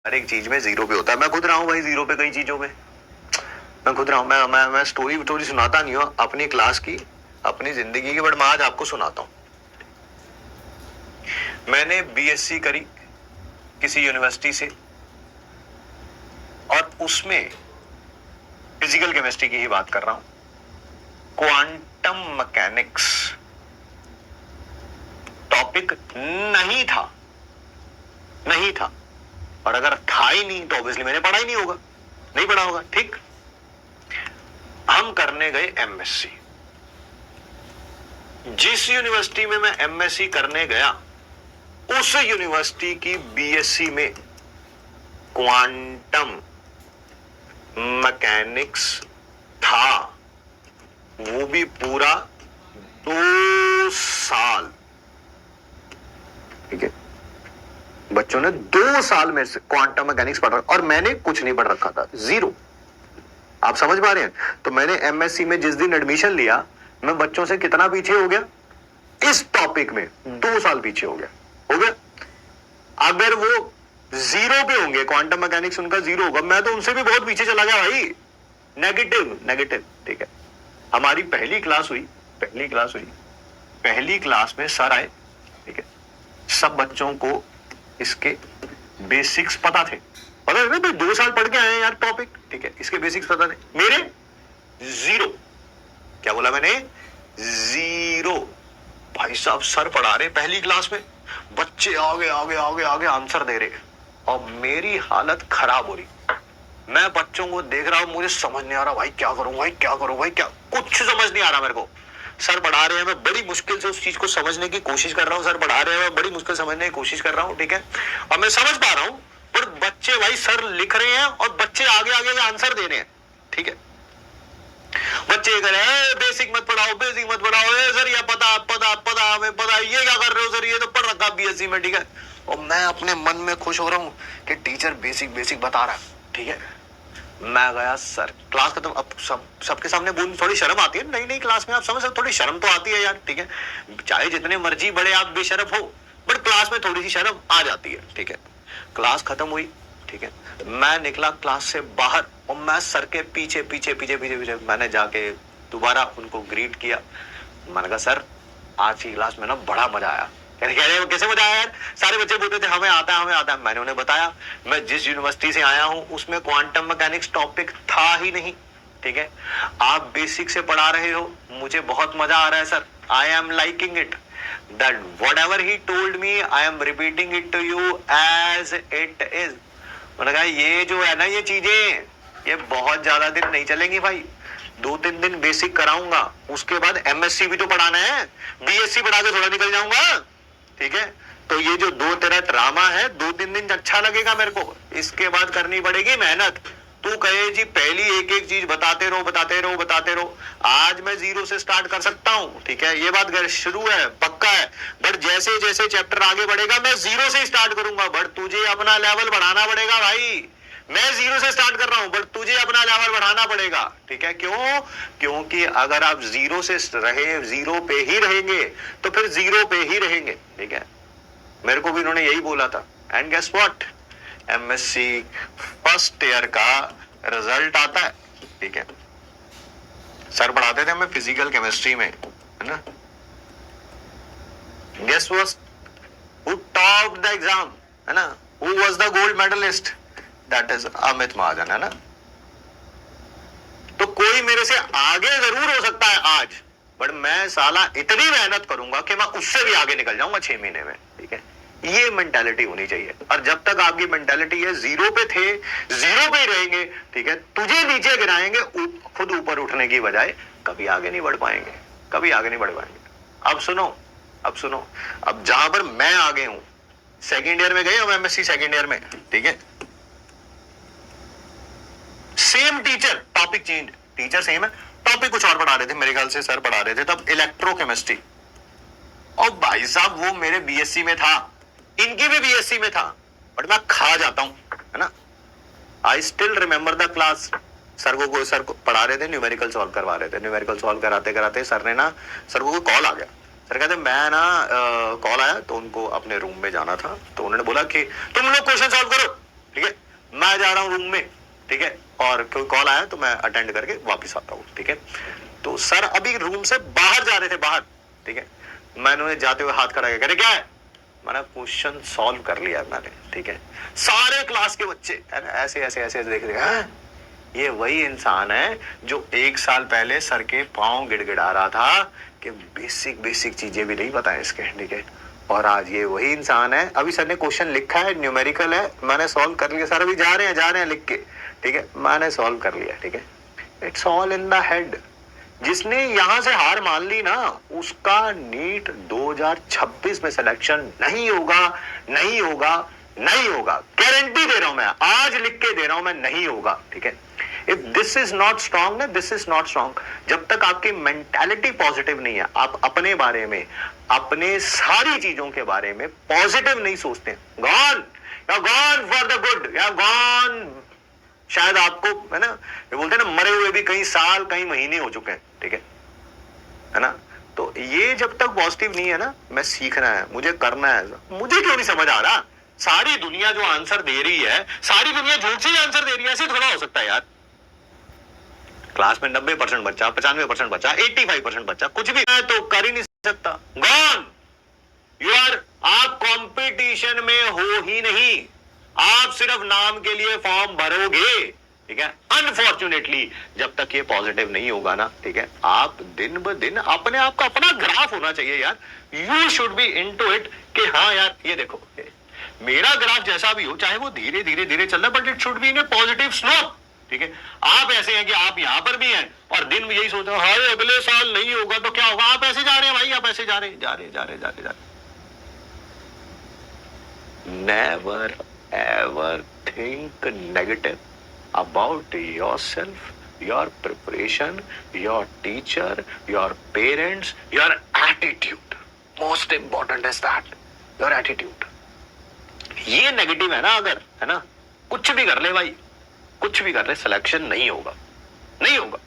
हर एक चीज में जीरो पे होता है। मैं खुद रहा हूँ भाई जीरो पे कई चीजों में, मैं खुद रहा हूँ। मैं स्टोरी सुनाता नहीं हूँ अपनी क्लास की, अपनी जिंदगी की, बट मैं आज आपको सुनाता हूँ। मैंने बीएससी करी किसी यूनिवर्सिटी से, और उसमें फिजिकल केमिस्ट्री की ही बात कर रहा हूं। क्वांटम मैकेनिक्स टॉपिक नहीं था, नहीं था। और अगर था ही नहीं तो ऑब्वियसली मैंने पढ़ा ही नहीं होगा, नहीं पढ़ा होगा। ठीक, हम करने गए एमएससी। जिस यूनिवर्सिटी में मैं एमएससी करने गया, उस यूनिवर्सिटी की बीएससी में क्वांटम मैकेनिक्स था, वो भी पूरा 2 साल। ठीक है, बच्चों ने 2 साल में से क्वांटम मैकेनिक्स पढ़ रखा, और मैंने कुछ नहीं पढ़ रखा था, जीरो। आप समझ पा रहे हैं? तो मैंने एमएससी में जिस दिन एडमिशन लिया, मैं बच्चों से कितना पीछे हो गया इस टॉपिक में? 2 साल पीछे हो गया, हो गया। अगर वो जीरो पे होंगे, क्वांटम मैकेनिक्स उनका जीरो होगा, मैं तो उनसे भी बहुत पीछे चला गया भाई। Negative negative. ठीक है, हमारी पहली क्लास हुई, पहली क्लास में सर आए। ठीक है, सब बच्चों को इसके बेसिक्स पता थे, पता है ना भाई, 2 साल पढ़ के आए हैं यार टॉपिक। ठीक है, इसके बेसिक्स पता थे, मेरे जीरो। क्या बोला मैंने? जीरो। भाई साहब सर पढ़ा रहे पहली क्लास में, बच्चे आगे आगे आगे आगे आंसर दे रहे, और मेरी हालत खराब हो रही। मैं बच्चों को देख रहा हूं, मुझे समझ नहीं आ रहा भाई क्या करूं, भाई क्या करूं, भाई क्या, कुछ समझ नहीं आ रहा मेरे को। सर पढ़ा रहे हैं, मैं बड़ी मुश्किल से उस चीज को समझने की कोशिश कर रहा हूं। सर पढ़ा रहे हैं, मैं बड़ी मुश्किल समझने की कोशिश कर रहा हूं। ठीक है, और मैं समझ पा रहा हूं, पर बच्चे, भाई सर लिख रहे हैं और बच्चे आगे आगे आंसर दे रहे हैं। ठीक है, बच्चे कह रहे हैं बेसिक मत पढ़ाओ, बेसिक मत पढ़ाओ, सर ये पता पता पता हमें पता, ये क्या कर रहे हो सर, ये तो पढ़ रखा बीएससी में। ठीक है, और मैं अपने मन में खुश हो रहा हूं कि टीचर बेसिक बेसिक बता रहा है। ठीक है, मैं गया सर, क्लास खत्म। अब सबके सामने बोलने थोड़ी शर्म आती है, नई नई क्लास में, आप समझ सकते, थोड़ी शर्म तो आती है यार। ठीक है, चाहे जितने मर्जी बड़े आप बेशरम हो, बट क्लास में थोड़ी सी शर्म आ जाती है। ठीक है, क्लास खत्म हुई। ठीक है, मैं निकला क्लास से बाहर, और मैं सर के पीछे पीछे पीछे पीछे पीछे मैंने जाके दोबारा उनको ग्रीट किया। मैंने कहा सर आज की क्लास में ना बड़ा मजा आया। कह रहे कैसे मजा आया यार? सारे बच्चे बोलते थे हमें आता है, हमें आता है। मैंने उन्हें बताया मैं जिस यूनिवर्सिटी से आया हूं उसमें क्वांटम मैकेनिक्स टॉपिक था ही नहीं। ठीक है, आप बेसिक से पढ़ा रहे हो, मुझे बहुत मजा आ रहा है sir, I am liking it, that whatever he told me I am repeating it to you as it is. मैंने कहा ये जो है ना, ये चीजें ये बहुत ज्यादा दिन नहीं चलेंगी भाई, 2-3 दिन बेसिक कराऊंगा, उसके बाद एमएससी भी तो पढ़ाना है, बीएससी पढ़ा के थोड़ा निकल जाऊंगा। ठीक है, तो ये जो 2 तेरा ड्रामा है, 2-3 दिन अच्छा लगेगा मेरे को, इसके बाद करनी पड़ेगी मेहनत। तू कहे जी पहली एक एक चीज बताते रहो बताते रहो बताते रहो। आज मैं जीरो से स्टार्ट कर सकता हूं, ठीक है, ये बात शुरू है, पक्का है, बट जैसे जैसे चैप्टर आगे बढ़ेगा मैं जीरो से स्टार्ट करूंगा। बट तुझे अपना लेवल बढ़ाना पड़ेगा भाई, मैं जीरो से स्टार्ट कर रहा हूं, बट तुझे अपना लेवल बढ़ाना पड़ेगा। ठीक है, क्यों? क्योंकि अगर आप जीरो से रहे, जीरो पे ही रहेंगे तो फिर जीरो पे ही रहेंगे। ठीक है, मेरे को भी उन्होंने यही बोला था। And guess what, MSc first year का रिजल्ट आता है। ठीक है, सर पढ़ाते थे हमें फिजिकल केमिस्ट्री में, है ना। Guess who topped the exam, है ना, who was the gold medalist? That is Amit Mahajan, है ना। तो कोई मेरे से आगे जरूर हो सकता है आज, बट मैं साला इतनी मेहनत करूंगा कि मैं उससे भी आगे निकल जाऊंगा 6 महीने में। ठीक है, ये मेंटालिटी होनी चाहिए। और जब तक आपकी मेंटालिटी है जीरो पे थे, जीरो पे ही रहेंगे, ठीक है, तुझे नीचे गिराएंगे, खुद ऊपर उठने की बजाय, कभी आगे नहीं बढ़ पाएंगे, कभी आगे नहीं बढ़ पाएंगे। अब सुनो, अब सुनो, अब जहां पर मैं आगे हूं, सेकेंड ईयर में गए हम एमएससी सेकेंड ईयर में। ठीक है, same teacher, topic change, teacher same है, टॉपिक कुछ और पढ़ा रहे थे, मेरे ख्याल से सर पढ़ा रहे थे तब इलेक्ट्रोकेमिस्ट्री। और भाई साहब वो मेरे बीएससी में था, इनकी भी बीएससी में था, बट मैं खा जाता हूं, है ना। I still remember the class. Sir को पढ़ा रहे थे, न्यूमेरिकल सॉल्व करवा रहे थे, न्यूमेरिकल सॉल्व कराते कराते सर को कोई कॉल आ गया। सर कहते मैं ना कॉल आया तो उनको अपने रूम में जाना था, तो उन्होंने बोला कि तुम लोग क्वेश्चन सॉल्व करो। ठीक है, जा रहा हूँ रूम में, ठीक है, और कोई कॉल आया तो मैं अटेंड करके वापस आता हूँ, ठीक है। तो सर अभी रूम से बाहर जा रहे थे, बाहर, ठीक है। मैंने उन्हें जाते हुए हाथ खड़ा किया, कह रहे क्या है? मैंने क्वेश्चन सॉल्व कर लिया मैंने, ठीक है। सारे क्लास के बच्चे ऐसे ऐसे ऐसे देख रहे, ये वही इंसान है जो 1 साल पहले सर के पांव गिड़गिड़ा रहा था कि बेसिक बेसिक चीजें भी नहीं पता है इसके, ठीक है। और आज ये वही इंसान है। अभी सर ने क्वेश्चन लिखा है, न्यूमेरिकल है, मैंने सॉल्व कर लिया। सर अभी जा रहे हैं लिख के, ठीक है, मैंने सॉल्व कर लिया, ठीक है। It's all in the head. जिसने यहां से हार मान ली ना, उसका नीट 2026 में सिलेक्शन नहीं होगा, नहीं होगा, नहीं होगा। गारंटी दे रहा हूं मैं, आज लिख के दे रहा हूं मैं, नहीं होगा, ठीक है। If this is not strong ना, दिस इज नॉट स्ट्रॉन्ग। जब तक आपकी मेंटालिटी पॉजिटिव नहीं है, आप अपने बारे में, अपने सारी चीजों के बारे में पॉजिटिव नहीं सोचते, gone, you gone for the good, you gone. शायद आपको, है ना, ये बोलते हैं ना, मरे हुए भी कई साल कई महीने हो चुके हैं, ठीक है ना। तो ये जब तक पॉजिटिव नहीं है ना, मैं सीखना है, मुझे करना है। मुझे क्यों नहीं समझ आ रहा? सारी दुनिया जो आंसर दे रही है, सारी दुनिया झूठ से ही आंसर दे रही है, ऐसे थोड़ा हो सकता है यार। क्लास में 90% बच्चा, 95% बच्चा, 85% बच्चा कुछ भी है तो कर ही नहीं सकता। गॉन, यू आर, आप कंपटीशन में हो ही नहीं, आप सिर्फ नाम के लिए फॉर्म भरोगे, ठीक है। अनफॉर्चुनेटली जब तक ये पॉजिटिव नहीं होगा ना, ठीक है, आप दिन ब दिन अपने आप का अपना ग्राफ होना चाहिए यार। You should be into it कि हाँ यार, ये देखो मेरा ग्राफ जैसा भी हो, चाहे वो धीरे धीरे धीरे चल रहा है, but it should be in A positive slope, ठीक है। आप ऐसे हैं कि आप यहां पर भी हैं और दिन में यही सोच रहे हो, हाय अगले साल नहीं होगा तो क्या होगा। आप ऐसे जा रहे हैं भाई, आप ऐसे जा रहे जा रहे जा रहे जा रहे जा रहे। Never ever think negative about yourself, your preparation, your teacher, your parents, your attitude. Most important is that, your attitude. ये नेगेटिव है ना अगर, है ना, कुछ भी कर ले भाई, कुछ भी कर ले, सिलेक्शन नहीं होगा, नहीं होगा।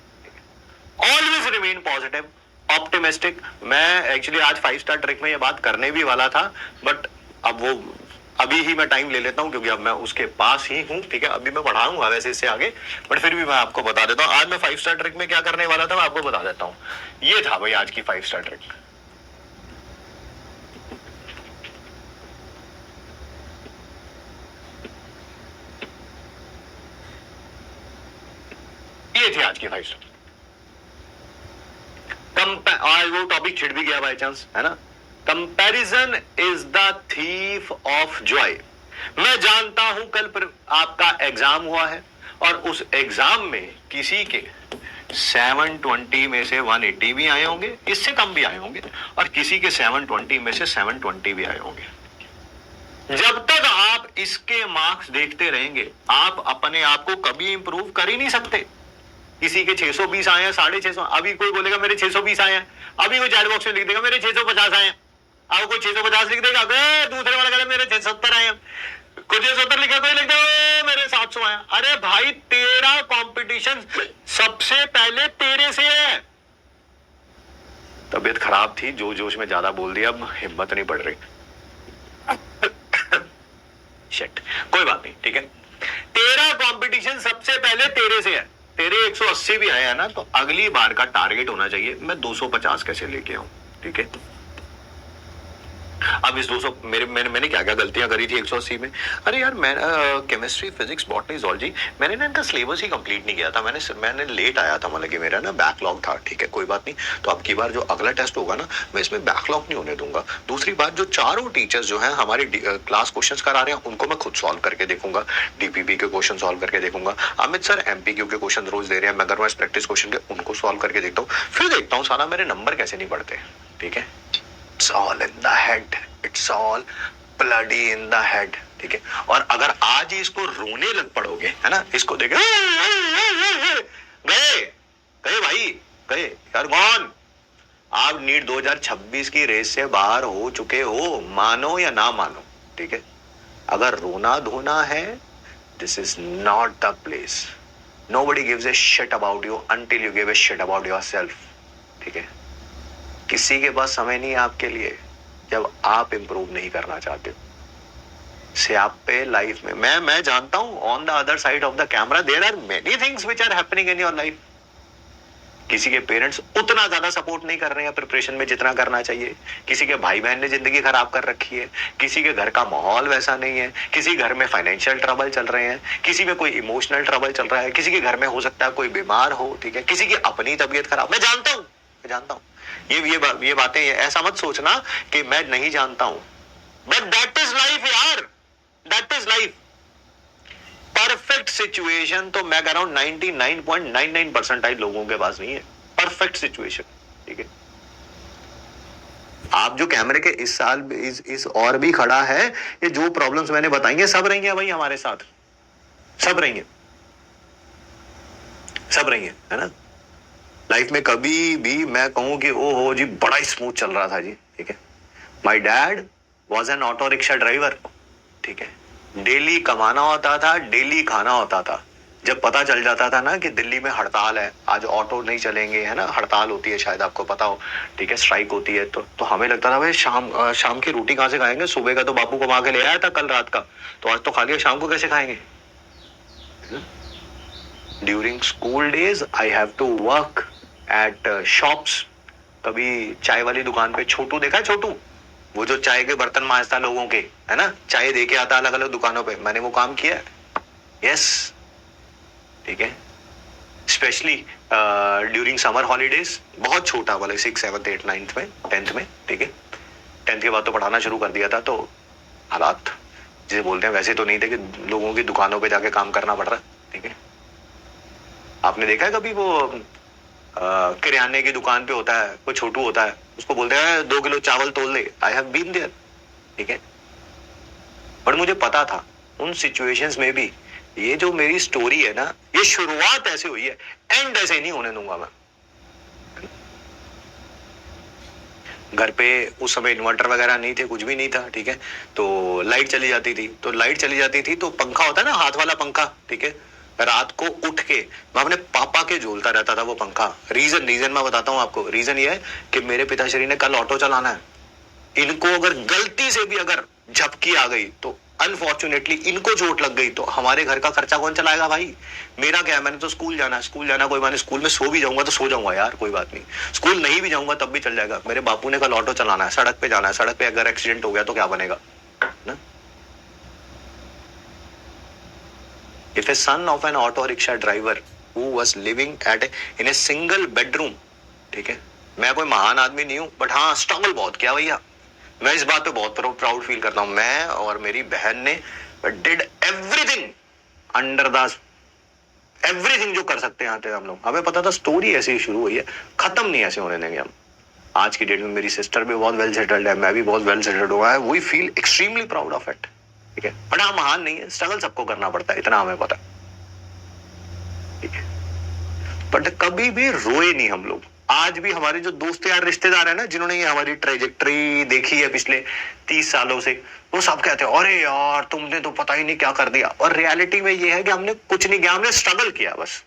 Always remain positive, optimistic. मैं एक्चुअली आज 5 स्टार ट्रिक में ये बात करने भी वाला था, बट अब वो अभी ही मैं टाइम ले लेता हूं क्योंकि अब मैं उसके पास ही हूं, ठीक है। अभी मैं पढ़ाऊंगा वैसे इससे आगे, बट फिर भी मैं आपको बता देता हूं आज मैं 5 स्टार ट्रिक में क्या करने वाला था, मैं आपको बता देता हूं। ये था भाई आज की 5 स्टार ट्रिक। ये थी आज की 5 स्टार। आज वो टॉपिक छिड़ भी गया बाय चांस, है ना। Comparison is the thief of Joy. मैं जानता हूं कल पर आपका एग्जाम हुआ है और उस एग्जाम में किसी के 720 में से 180 भी आए होंगे, इससे कम भी आए होंगे, और किसी के 720 में से 720 भी आए होंगे। जब तक आप इसके मार्क्स देखते रहेंगे, आप अपने आप को कभी इंप्रूव कर ही नहीं सकते। किसी के 620 आए हैं, 650, अभी कोई बोलेगा मेरे 620 आए हैं, अभी कोई चैट बॉक्स में लिख देगा मेरे 650 आए हैं, अब कोई 650 लिख देगा, दूसरे वाला कहता मेरे 670 आए हैं, कुछ 70 लिखा, कोई लिख दे मेरे 700 आए। अरे भाई तेरा कंपटीशन सबसे पहले तेरे से है। तबीयत खराब थी, जो जोश में ज्यादा बोल दिया, अब हिम्मत नहीं बढ़ रही। शिट, कोई बात नहीं, ठीक है। तेरा कंपटीशन सबसे पहले तेरे से है। तेरे 180 भी आया है ना, तो अगली बार का टारगेट होना चाहिए मैं 250 कैसे लेके आऊं, ठीक है। अब इस 200 मैंने क्या क्या गलतियां करी थी 180 में। अरे यार मैं केमिस्ट्री, फिजिक्स, बॉटनी, जूलॉजी मैंने ना इनका सिलेबस ही कंप्लीट नहीं किया था। मैंने लेट आया था, मतलब कि मेरा ना बैकलॉग था, ठीक है, कोई बात नहीं। तो अब की बार जो अगला टेस्ट होगा ना, मैं इसमें बैकलॉग नहीं होने दूंगा। दूसरी बात, जो चारों टीचर्स जो हैं हमारे क्लास क्वेश्चंस करा रहे हैं, उनको मैं खुद सॉल्व करके देखूंगा, डीपीपी के क्वेश्चन सॉल्व करके देखूंगा। अमित सर एमपीक्यू के क्वेश्चन रोज दे रहे हैं, मगर मैं प्रैक्टिस क्वेश्चन के उनको सॉल्व करके देखता हूँ, फिर देखता हूँ साला मेरे नंबर कैसे नहीं बढ़ते, ठीक है। It's all in the head. It's all bloody in the head. ठीक है। और अगर आज ही इसको रोने लग पड़ोगे, है ना, इसको देखे गए गए भाई गए यार, कौन आप नीट 2026 की रेस से बाहर हो चुके हो, मानो या ना मानो, ठीक है। अगर रोना धोना है, this is not the place. Nobody gives a shit about you until you give a shit about yourself, ठीक है। किसी के पास समय नहीं है आपके लिए जब आप इंप्रूव नहीं करना चाहते। से आप पे लाइफ में मैं जानता हूं on the other side of the camera there are many things which are happening in your life. किसी के पेरेंट्स उतना ज्यादा सपोर्ट नहीं कर रहे हैं प्रिपरेशन में जितना करना चाहिए, किसी के भाई बहन ने जिंदगी खराब कर रखी है, किसी के घर का माहौल वैसा नहीं है, किसी घर में फाइनेंशियल ट्रबल चल रहे हैं, किसी में कोई इमोशनल ट्रबल चल रहा है, किसी के घर में हो सकता है कोई बीमार हो, ठीक है, किसी की अपनी तबीयत खराब। मैं जानता हूँ ये बातें, ऐसा मत सोचना कि मैं नहीं जानता हूं, बट दैट इज लाइफ यार, that is life. Perfect situation तो मैं कह रहा हूं 99.99% लोगों के पास नहीं है परफेक्ट सिचुएशन, ठीक है। आप जो कैमरे के इस साल इस और भी खड़ा है, ये जो प्रॉब्लम्स मैंने बताई सब रहेंगे भाई हमारे साथ, सब रहेंगे है ना। लाइफ में कभी भी मैं कहूं कि ओ हो जी बड़ा स्मूथ चल रहा था जी, ठीक है। My dad was an auto rickshaw driver, ठीक है। डेली कमाना होता था, डेली खाना होता था। जब पता चल जाता था ना कि दिल्ली में हड़ताल है, आज ऑटो नहीं चलेंगे, है ना, हड़ताल होती है, शायद आपको पता हो, ठीक है, स्ट्राइक होती है, तो हमें लगता था भाई शाम की रोटी कहां से खाएंगे, सुबह का तो बापू कमा के ले आया था कल रात का, तो आज तो खा लिया, शाम को कैसे खाएंगे। During school days I have to work at shops. कभी चाय वाली दुकान पे छोटू देखा है, छोटू वो जो चाय के बर्तन मांजता लोगों के, है ना, चाय दे के आता अलग अलग दुकानों पे, मैंने वो काम किया है, यस, ठीक है। स्पेशली ड्यूरिंग समर हॉलीडेज, बहुत छोटा वाले 6, 7, 8, 9 में, 10th में, ठीक है। 10th के बाद तो पढ़ाना शुरू कर दिया था, तो हालात जिसे बोलते हैं वैसे तो नहीं थे कि लोगों की दुकानों पे जाके काम करना पड़ रहा, ठीक है। आपने देखा है कभी वो किराने की दुकान पे होता है कोई छोटू होता है, उसको बोलते हैं 2 किलो चावल तोल दे, आई हैव बीन देयर, ठीक है। पर मुझे पता था उन सिचुएशंस में भी, ये जो मेरी स्टोरी है ना, ये शुरुआत ऐसे हुई है, एंड ऐसे नहीं होने दूंगा मैं। घर पे उस समय इन्वर्टर वगैरह नहीं थे, कुछ भी नहीं था, ठीक है। तो लाइट चली जाती थी, तो पंखा होता है ना, हाथ वाला पंखा, ठीक है, रात को उठ के मैं अपने पापा के झूलता रहता था वो पंखा। रीजन मैं बताता हूँ आपको। रीजन ये है कि मेरे पिताश्री ने कल ऑटो चलाना है, इनको अगर गलती से भी अगर झपकी आ गई तो अनफॉर्चुनेटली इनको चोट लग गई तो हमारे घर का खर्चा कौन चलाएगा भाई। मेरा क्या है, मैंने तो स्कूल जाना कोई बात नहीं, स्कूल में सो भी जाऊंगा तो सो जाऊंगा यार, कोई बात नहीं, स्कूल नहीं भी जाऊंगा तब भी चल जाएगा। मेरे बापू ने कल ऑटो चलाना है, सड़क पे जाना है, सड़क पे अगर एक्सीडेंट हो गया तो क्या बनेगा ना। If a son of an auto rickshaw driver who was living in a single bedroom, ठीक है, मैं कोई महान आदमी नहीं हूं, बट हाँ स्ट्रगल बहुत किया भैया। मैं इस बात पे बहुत प्राउड फील करता हूं। मैं और मेरी बहन ने did everything under the everything जो कर सकते हैं हम लोग। हमें पता था स्टोरी ऐसे ही शुरू हुई है, खत्म नहीं ऐसे होने देंगे हम। आज की डेट में मेरी सिस्टर भी बहुत वेल सेटल्ड है, मैं भी बहुत वेल सेटल्ड हुआ है, we feel extremely proud of it, ठीक है। बट हाँ महान नहीं है, स्ट्रगल सबको करना पड़ता है, इतना हमें पता, ठीक है। बट कभी भी रोए नहीं हम लोग। आज भी हमारे जो दोस्त यार रिश्तेदार है ना, जिन्होंने ये हमारी ट्रेजेक्ट्री देखी है पिछले 30 सालों से, वो सब कहते हैं अरे यार तुमने तो पता ही नहीं क्या कर दिया। और रियलिटी में ये है कि हमने कुछ नहीं किया, हमने स्ट्रगल किया, बस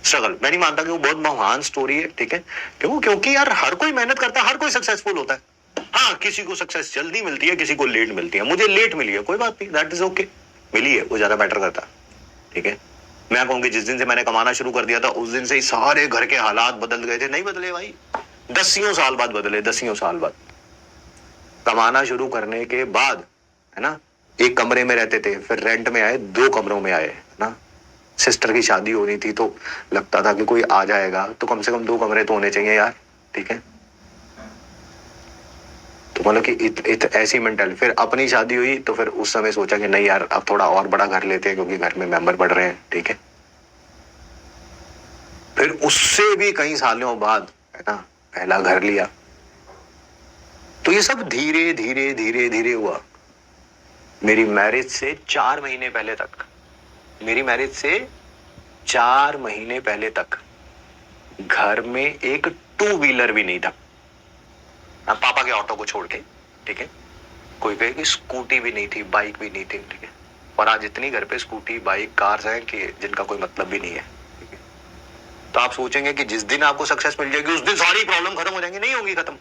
स्ट्रगल। मैं नहीं मानता कि वो बहुत महान स्टोरी है, ठीक है। क्योंकि यार हर कोई मेहनत करता है, हर कोई सक्सेसफुल होता है। हाँ किसी को सक्सेस जल्दी मिलती है, किसी को लेट मिलती है। मुझे लेट मिली है, कोई बात नहीं, दैट इज ओके, मिली है, वो ज्यादा मैटर करता है, ठीक है। मैं कहूंगी जिस दिन से मैंने कमाना शुरू कर दिया था उस दिन से ही सारे घर के हालात बदल गए थे। नहीं बदले भाई, 10 साल बाद बदले, 10 साल बाद। कमाना शुरू करने के बाद, है ना, एक कमरे में रहते थे, फिर रेंट में आए, 2 कमरों में आए, है ना। सिस्टर की शादी होनी थी तो लगता था कि कोई आ जाएगा तो कम से कम 2 कमरे तो होने चाहिए यार, ठीक है। तो मतलब कि ऐसी मेंटल। फिर अपनी शादी हुई तो फिर उस समय सोचा कि नहीं यार अब थोड़ा और बड़ा घर लेते हैं क्योंकि घर में मेंबर बढ़ रहे हैं, ठीक है। फिर उससे भी कई सालों बाद, है ना, पहला घर लिया। तो ये सब धीरे धीरे धीरे धीरे हुआ। मेरी मैरिज से 4 महीने पहले तक, मेरी मैरिज से 4 महीने पहले तक घर में एक 2 व्हीलर भी नहीं था, पापा के ऑटो को छोड़ के, ठीक है। कोई कहे कि स्कूटी भी नहीं थी, बाइक भी नहीं थी, ठीक है। और आज इतनी घर पे स्कूटी बाइक कार्स हैं कि जिनका कोई मतलब भी नहीं है, ठीक है। तो आप सोचेंगे कि जिस दिन आपको सक्सेस मिल जाएगी उस दिन सारी प्रॉब्लम खत्म हो जाएंगी, नहीं होगी खत्म।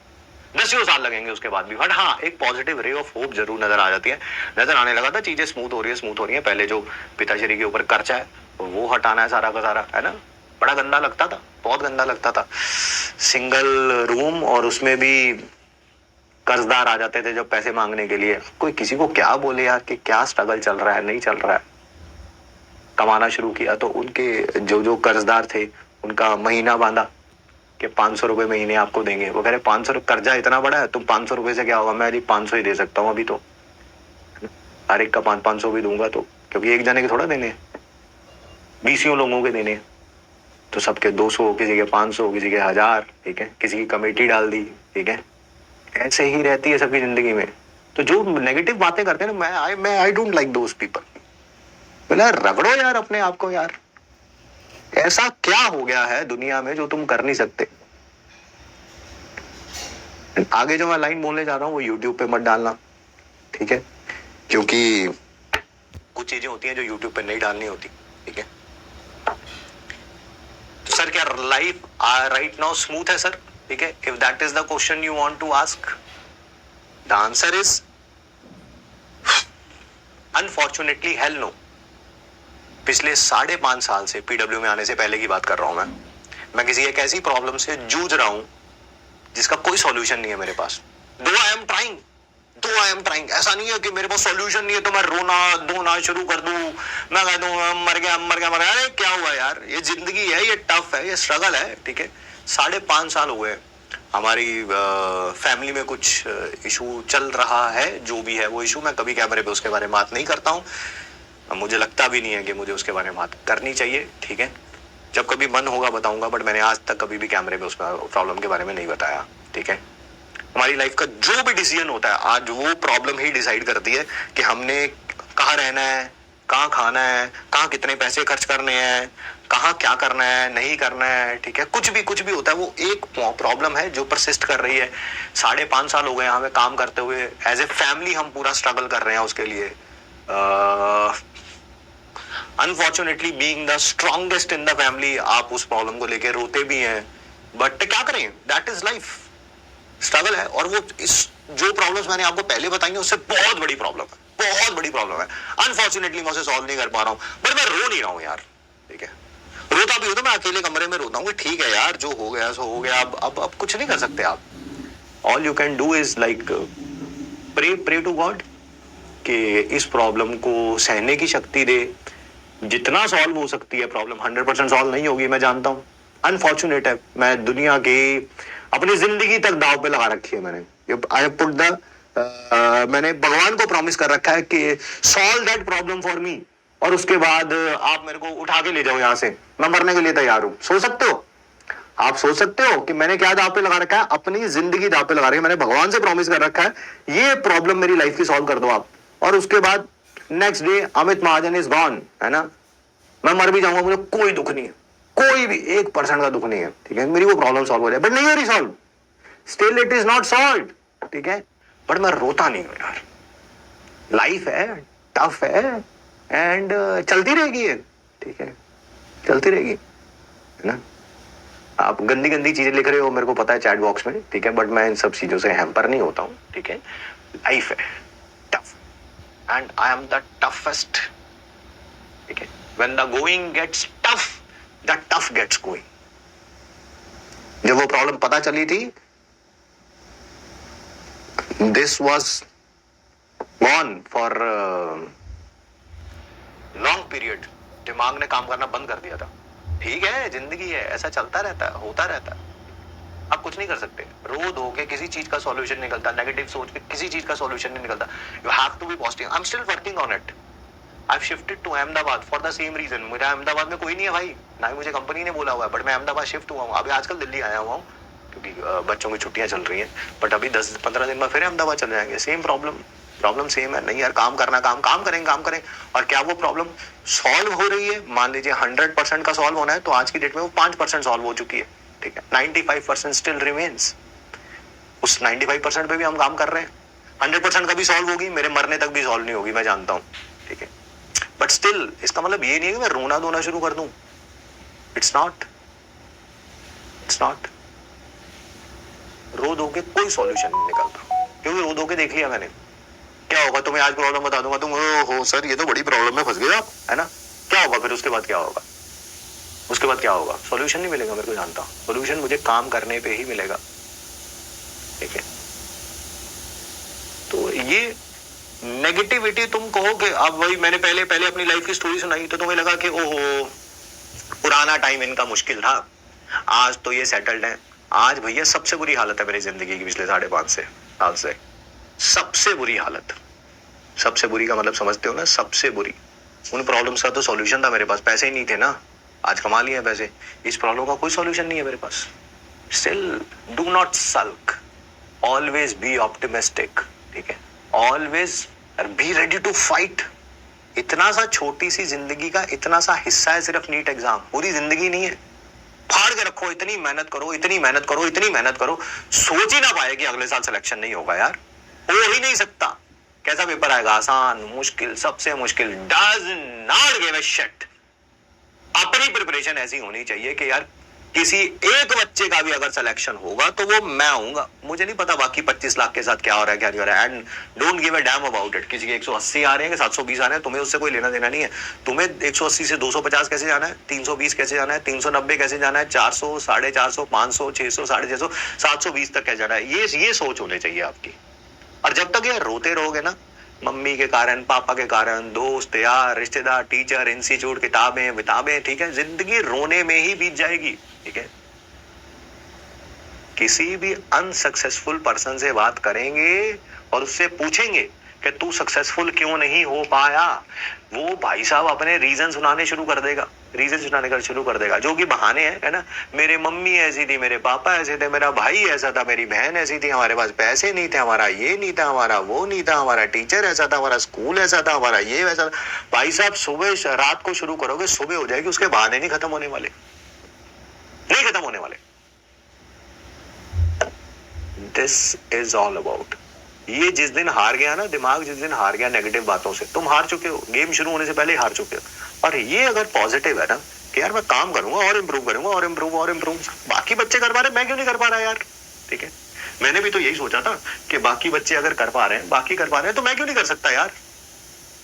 10 साल लगेंगे उसके बाद भी, बट हाँ एक पॉजिटिव रे ऑफ होप जरूर नजर आ जाती है। नजर आने लगा था चीजें स्मूथ हो रही है। पहले जो पिताश्री के ऊपर खर्चा है वो हटाना है सारा का सारा, है ना। बड़ा गंदा लगता था, बहुत गंदा लगता था। सिंगल रूम और उसमें भी कर्जदार आ जाते थे जब पैसे मांगने के लिए। कोई किसी को क्या बोले यार कि क्या स्ट्रगल चल रहा है, नहीं चल रहा है। कमाना शुरू किया तो उनके जो जो कर्जदार थे उनका महीना बांधा कि 500 रुपए महीने आपको देंगे। वो कह रहे 500 कर्जा इतना बड़ा है, तुम 500 रुपए से क्या होगा, मैं अभी 500 ही दे सकता हूँ अभी तो, हर एक का 500 भी दूंगा तो, क्योंकि एक जने के थोड़ा देने, 20 लोगों के देने, तो सबके 200, किसी के 500, किसी के 1000, ठीक है, किसी की कमेटी डाल दी, ठीक है। ऐसे ही रहती है सबकी जिंदगी में। तो जो नेगेटिव बातें करते हैं ना, I don't like those people. बोला रगड़ो यार अपने आप को यार, ऐसा क्या हो गया है दुनिया में जो तुम कर नहीं सकते। आगे जो मैं लाइन बोलने जा रहा हूँ वो यूट्यूब पे मत डालना, ठीक है, क्योंकि कुछ चीजें होती हैं जो यूट्यूब पे नहीं डालनी होती, ठीक है। तो सर क्या लाइफ राइट नाउ स्मूथ है सर, ठीक है। If that is the question you want to ask, the answer is unfortunately hell no. पिछले 5.5 साल से, पीडब्ल्यू में आने से पहले की बात कर रहा हूं मैं किसी एक ऐसी प्रॉब्लम से जूझ रहा हूं जिसका कोई सॉल्यूशन नहीं है मेरे पास। दो आई एम ट्राइंग, ऐसा नहीं है कि मेरे पास सॉल्यूशन नहीं है तो मैं रोना धोना शुरू कर दूं, मैं कह दूं मर गया। अरे क्या हुआ यार, ये जिंदगी है, ये टफ है, ये स्ट्रगल है, ठीक है। 5.5 साल हुए, हमारी फैमिली में कुछ इशू चल रहा है, जो भी है वो इशू, मैं कभी कैमरे पे उसके बारे में बात नहीं करता हूँ। मुझे लगता भी नहीं है कि मुझे उसके बारे में बात करनी चाहिए, ठीक है। जब कभी मन होगा बताऊंगा, बट मैंने आज तक कभी भी कैमरे पे उस प्रॉब्लम के बारे में नहीं बताया, ठीक है। हमारी लाइफ का जो भी डिसीजन होता है, आज वो प्रॉब्लम ही डिसाइड करती है कि हमने कहाँ रहना है, कहाँ खाना है, कहाँ कितने पैसे खर्च करने हैं, कहाँ क्या करना है, नहीं करना है, ठीक है। कुछ भी होता है, वो एक प्रॉब्लम है जो परसिस्ट कर रही है। 5.5 साल हो गए यहाँ पे काम करते हुए, एज ए फैमिली हम पूरा स्ट्रगल कर रहे हैं उसके लिए। Unfortunately being the strongest in the family, आप उस प्रॉब्लम को लेकर रोते भी हैं, बट क्या करें, दैट इज लाइफ, स्ट्रगल है। और वो इस जो प्रॉब्लम्स मैंने आपको पहले बताई हैं उससे बहुत बड़ी प्रॉब्लम है, अनफॉर्चुनेटली मैं उसे सॉल्व नहीं कर पा रहा हूं, बट मैं रो नहीं रहा हूं यार, ठीक है। रोता भी हो तो मैं अकेले कमरे में रोता हूँ, ठीक है यार, जो हो गया सो हो गया, अब कुछ नहीं कर सकते आप। All you can do is like pray to God कि इस प्रॉब्लम को सहने की शक्ति दे, जितना सॉल्व हो सकती है प्रॉब्लम। 100% सॉल्व नहीं होगी, मैं जानता हूँ, अनफॉर्चुनेट है। मैं दुनिया के अपनी जिंदगी तक दाव पे लगा रखी है मैंने। आई हैव पुट द मैंने भगवान को प्रॉमिस कर रखा है कि solve that problem for me, और उसके बाद आप मेरे को उठा के ले जाओ यहाँ से, मैं मरने के लिए तैयार हूं। सोच सकते हो आप, सोच सकते हो कि मैंने क्या दाव पे लगा रखा है, अपनी जिंदगी दाव पे लगा रही है। मैंने भगवान से प्रॉमिस कर रखा है ये प्रॉब्लम मेरी लाइफ की सॉल्व कर दो आप, और उसके बाद next day Amit Mahajan is gone, है ना। मैं मर भी जाऊंगा, मुझे कोई दुख नहीं है, कोई भी 1% का दुख नहीं है, ठीक है। मेरी वो प्रॉब्लम सॉल्व हो जाए, बट नहीं हो रही solve, still it is not solve, ठीक है। बट मैं रोता नहीं हूं यार, लाइफ है, टफ है, एंड चलती रहेगी ये, ठीक है, चलती रहेगी, है ना। आप गंदी गंदी चीजें लिख रहे हो मेरे को पता है चैट बॉक्स में, ठीक है, बट मैं इन सब चीजों से हैम्पर नहीं होता हूं, ठीक है। लाइफ है tough, and I am the toughest, ठीक है। When the going gets tough, the tough gets going. जब वो प्रॉब्लम पता चली थी, this was gone for long period. दिमाग ने काम करना बंद कर दिया था। ठीक है, जिंदगी है, ऐसा चलता रहता है, होता रहता है। आप कुछ नहीं कर सकते। रो धो के किसी चीज का सॉल्यूशन निकलता, नेगेटिव सोच के किसी चीज का सॉल्यूशन नहीं निकलता। You have to be positive. I'm still working on it. I've shifted to Ahmedabad for the same reason. मेरा अहमदाबाद में कोई नहीं है भाई, ना ही मुझे कंपनी ने बोला हुआ है, बट मैं अहमदाबाद शिफ्ट हुआ हूँ। अभी आजकल दिल्ली आया हुआ हूँ क्योंकि बच्चों की छुट्टियां चल रही हैं, बट अभी 10-15 दिन में फिर अहमदाबाद चले जाएंगे। सेम प्रॉब्लम सेम है। नहीं यार, काम करना, काम करें। और क्या वो प्रॉब्लम सॉल्व हो रही है? मान लीजिए 100% का सॉल्व होना है तो आज की डेट में वो 5% सॉल्व हो चुकी है, ठीक है। 95% स्टिल रिमेन्स। उस 95% पे भी हम काम कर रहे हैं। 100% का भी सॉल्व होगी, मेरे मरने तक भी सॉल्व नहीं होगी, मैं जानता हूँ, ठीक है। बट स्टिल इसका मतलब ये नहीं है कि मैं रोना धोना शुरू कर दूं। It's not. रो दो के कोई सॉल्यूशन नहीं निकलता, क्योंकि रो दो के देख लिया मैंने। क्या होगा, तुम्हें आज प्रॉब्लम बता दूंगा, तुम हो सर ये तो बड़ी प्रॉब्लम में फंस गए आप, है ना। क्या होगा फिर उसके बाद, क्या होगा उसके बाद, क्या होगा? सॉल्यूशन नहीं मिलेगा, मेरे को जानता हूं। सॉल्यूशन मुझे काम करने पे ही मिलेगा, ठीक है। तो ये नेगेटिविटी, तुम कहो कि अब वही मैंने पहले पहले अपनी लाइफ की स्टोरी सुनाई तो तुम्हें लगा कि ओहो पुराना टाइम इनका मुश्किल था, आज तो ये सेटल्ड है। आज भैया सबसे बुरी हालत है मेरी जिंदगी की पिछले 5.5 साल से, सबसे बुरी हालत। सबसे बुरी का मतलब समझते हो ना, सबसे बुरी। उन प्रॉब्लम्स का तो सॉल्यूशन था मेरे पास, पैसे ही नहीं थे ना, आज कमा लिए पैसे। इस प्रॉब्लम का कोई सॉल्यूशन नहीं है मेरे पास। Still do not sulk, always be optimistic, ठीक है। Always be ready to fight. इतना सा छोटी सी जिंदगी का इतना सा हिस्सा है सिर्फ नीट एग्जाम, पूरी जिंदगी नहीं है। फाड़ के रखो, इतनी मेहनत करो, इतनी मेहनत करो, इतनी मेहनत करो, सोच ही ना पाए कि अगले साल सिलेक्शन नहीं होगा यार, हो ही नहीं सकता। कैसा पेपर आएगा, आसान, मुश्किल, सबसे मुश्किल, does not give a shit. अपनी प्रिपरेशन ऐसी होनी चाहिए कि यार किसी एक बच्चे का भी अगर सिलेक्शन होगा तो वो मैं आऊंगा। मुझे नहीं पता बाकी 25 लाख के साथ क्या हो रहा है, क्या नहीं हो रहा है, and don't give a damn about it. किसी के 180 आ रहे हैं कि 720 आ रहे हैं, तुम्हें उससे कोई लेना देना नहीं है। तुम्हें 180 से 250 कैसे जाना है, 320 कैसे जाना है, 390 कैसे जाना है, 400, 450, 500, 600, 650, 720 तक कैसे जाना है, ये सोच होनी चाहिए आपकी। और जब तक ये रोते रहोगे ना, मम्मी के कारण, पापा के कारण, दोस्त यार, रिश्तेदार, टीचर, इंस्टीट्यूट, किताबें विताबें, ठीक है, जिंदगी रोने में ही बीत जाएगी, ठीक है। किसी भी अनसक्सेसफुल पर्सन से बात करेंगे और उससे पूछेंगे कि तू सक्सेसफुल क्यों नहीं हो पाया, वो भाई साहब अपने रीजन सुनाने शुरू कर देगा, शुरू कर देगा, जो कि बहाने हैं, है ना। मेरे मम्मी ऐसी थी, मेरे पापा ऐसे थे, मेरा भाई ऐसा था, मेरी बहन ऐसी थी, हमारे पास पैसे नहीं थे, हमारा ये नहीं था, हमारा वो नहीं था, हमारा टीचर ऐसा था, हमारा स्कूल ऐसा था, हमारा ये वैसा था। भाई साहब सुबह रात को शुरू करोगे, सुबह हो जाएगी, उसके बहाने नहीं खत्म होने वाले, नहीं खत्म होने वाले। This is all about. ये जिस दिन हार गया ना दिमाग, जिस दिन हार गया नेगेटिव बातों से, तुम हार चुके हो, गेम शुरू होने से पहले हार चुके हो। और ये अगर पॉजिटिव है ना कि यार मैं काम करूंगा और इम्प्रूव करूंगा और इम्प्रूव और इम्प्रूव, बाकी बच्चे कर पा रहे, मैं क्यों नहीं कर पा रहा यार, ठीक है। मैंने भी तो यही सोचा था कि बाकी बच्चे अगर कर पा रहे हैं, बाकी कर पा रहे हैं, तो मैं क्यों नहीं कर सकता यार।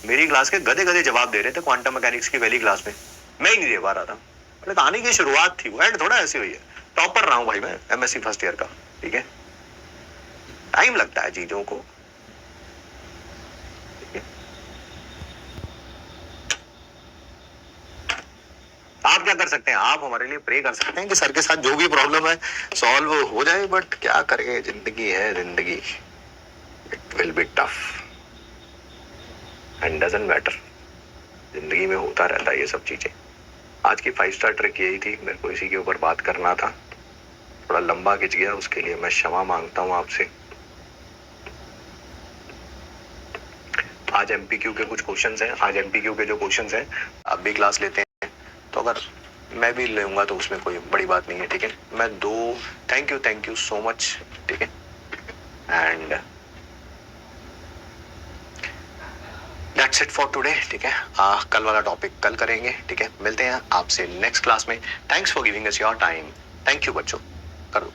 मेरी क्लास के गधे गधे जवाब दे रहे थे क्वांटम मैकेनिक्स की पहली क्लास में, मैं ही नहीं दे पा रहा था। कहानी की शुरुआत थी, वो एंड थोड़ा ऐसी हुई है। टॉपर रहा हूं भाई मैं MSc फर्स्ट ईयर का, ठीक है। टाइम लगता है चीजों को, आप क्या कर सकते हैं, आप हमारे लिए प्रे कर सकते हैं कि सर के साथ जो भी प्रॉब्लम है सॉल्व हो जाए, बट क्या करें, जिंदगी है, जिंदगी it will be tough and doesn't matter. जिंदगी में होता रहता है ये सब चीजें। आज की 5 स्टार ट्रिक यही थी, मेरे को इसी के ऊपर बात करना था, थोड़ा लंबा खिंच गया, उसके लिए मैं क्षमा मांगता हूं आपसे। आज MPQ के कुछ क्वेश्चंस हैं, आज MPQ के जो क्वेश्चंस हैं आप भी क्लास लेते हैं, तो अगर मैं भी लूंगा तो उसमें कोई बड़ी बात नहीं है, ठीक है। मैं थैंक यू सो मच, ठीक है। And that's it for today, ठीक है। कल वाला टॉपिक कल करेंगे, ठीक है। मिलते हैं आपसे नेक्स्ट क्लास में। Thanks for giving us your time. Thank you बच्चों, करो।